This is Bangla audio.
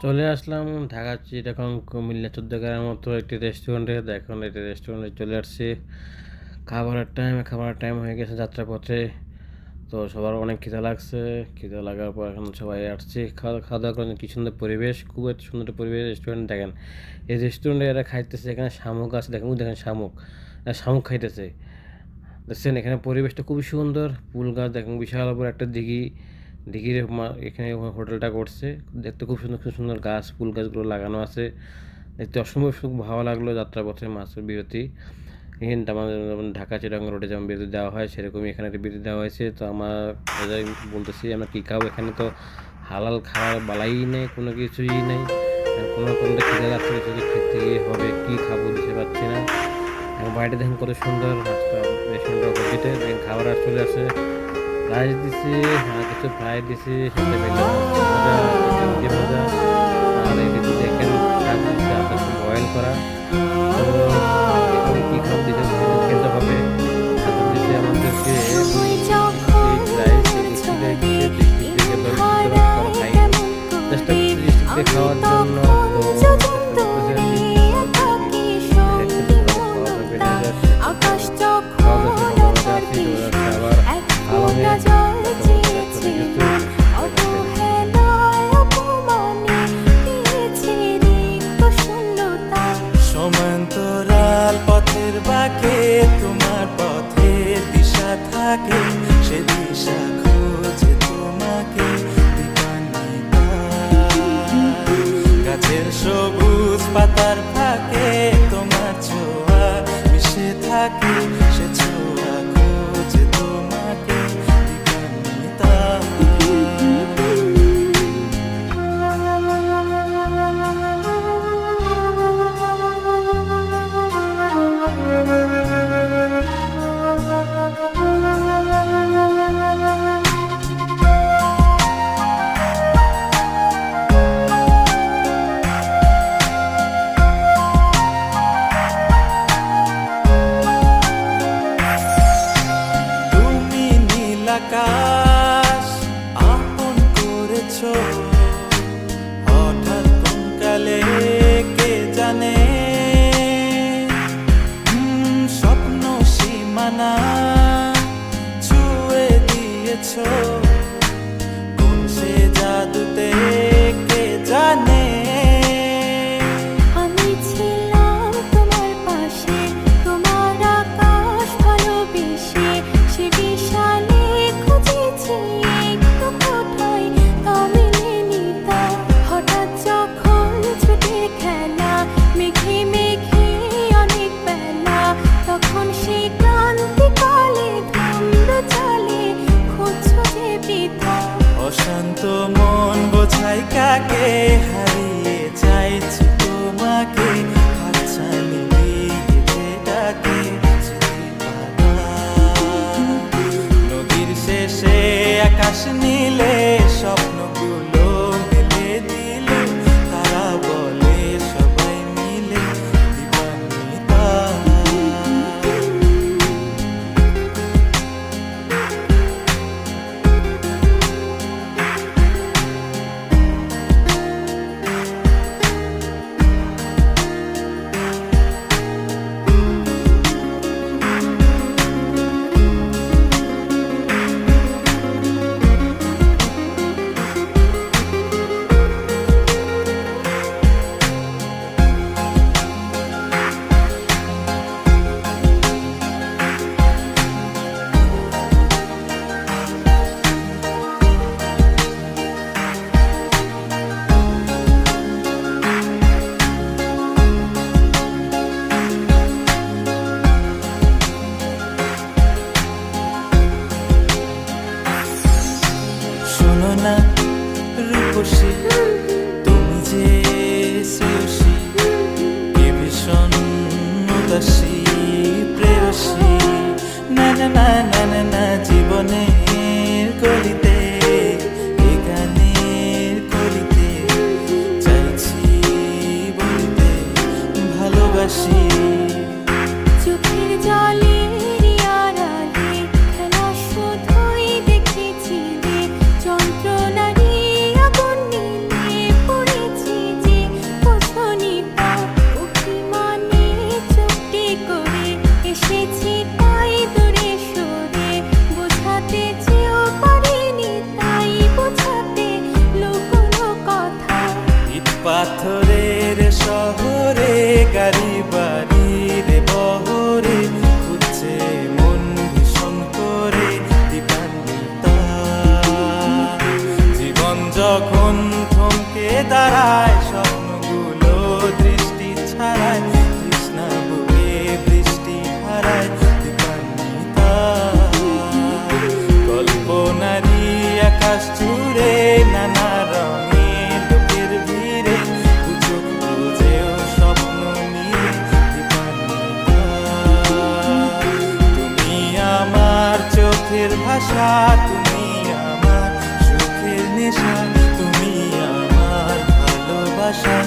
চলে আসলাম ঢাকা চিটাগং কুমিল্লা ১৪ মতো একটি রেস্টুরেন্টে। দেখুন এটি রেস্টুরেন্টে চলে আসছি। খাবারের টাইম হয়ে গেছে যাত্রাপথে। তো সবার অনেক খিদা লাগছে। খিদা লাগার পর এখন সবাই আসছি খাওয়া দাওয়া করেন। কি সুন্দর পরিবেশ, খুব একটা সুন্দর পরিবেশ। রেস্টুরেন্ট দেখেন, এই রেস্টুরেন্টে এরা খাইতেছে। এখানে শামুক আছে, দেখেন শামুক, শামুক খাইতেছে। দেখছেন এখানে পরিবেশটা খুবই সুন্দর। ফুল গাছ দেখেন, বিশাল বড় একটা দিঘির এখানে হোটেলটা করছে। দেখতে খুব সুন্দর খুব সুন্দর গাছ, ফুল গাছগুলো লাগানো আছে। দেখতে অসম্ভব ভালো লাগলো। যাত্রাপথে মাছের বিরতি এখানে আমাদের যেমন ঢাকা চিটাগং রোডে যেমন বিরতি দেওয়া হয়, সেরকমই এখানে একটা বিরতি দেওয়া হয়েছে। তো আমার বলতেছি আমরা কী খাবো। এখানে তো হালাল খাবার বালাই নেই, কোনো কিছুই নেই। কোনো রকম খিদে লাগছে, কিছু খেতে গিয়ে হবে, কী খাবো দিতে পারছি না। এখন বাইরে দেখেন কত সুন্দর রেস্টুরেন্টের অপোজিটে দেখেন খাবার আর চলে আসে। রাইস দিছি, কিছু ফ্রাই দিছি, সাথে পেলে ভাজা, ভেন্ডি ভাজা, আর এদিকে দেখেন শাক দিচ্ছে আপনার বয়েল করা। তো এখন কী খাবার দিতে খেতে হবে। সাথে দিচ্ছে আমাদেরকে রাইস, স্টিক দিয়ে খাইনি, চেষ্টা করছি স্টিক দিয়ে খাওয়ার জন্য। তো চেষ্টা করতেছি সমান্তরাল পথের বাঁকে তোমার পথের দিশা থাকে, সে দিশা খোঁজে তোমাকে গাছের সবুজ পাতার ফাঁকে তোমার ছোঁয়া মিশে থাকে, সে ছোঁয়া খোঁজে তোমাকে আকাশ আপন করেছো হঠাৎ কোন কালে কে জানে, স্বপ্ন সীমানা ছুঁয়ে দিয়েছো কোন সে জাদুতে কে জানে। অশান্ত মন বোঝাই কাকে হারিয়ে চাইছি তোমাকে, হাতছানি দিয়ে ডাকে নদীর শেষে আকাশ নীলে স্বপ্নগুলো মেলে দিলে, তারা বলে সবাই মিলে দিবানিতা। শোনো না রূপসী, তুমি যে শ্রেয়সী, কে ভীষণ উদাসী প্রেয়সী, না না না না না না জীবনের গলিতে এ গানের কলিতে চাইছি বলতে ভালোবাসি। চোখের জলে যন্ত্রণারী আগুন নিয়ে পড়েছি পাথরের শহরে গাড়ি বাড়ির বহরে খুঁজছে মন ভীষণ করে দীপান্বিতা। জীবন যখন থমকে দাঁড়ায় স্বপ্নগুলো দৃষ্টি ছাড়ায় তৃষ্ণা বুকে বৃষ্টি হারায় দীপান্বিতা। কল্পনারি আকাশ জুড়ে নানা রঙে লোকের ভিড়ে খুঁজো খুঁজেও স্বপ্ন নিয়ে দীপান্বিতা। তুমি আমার চোখের ভাষা, তুমি আমার সুখের নেশা, তুমি আমার ভালোবাসা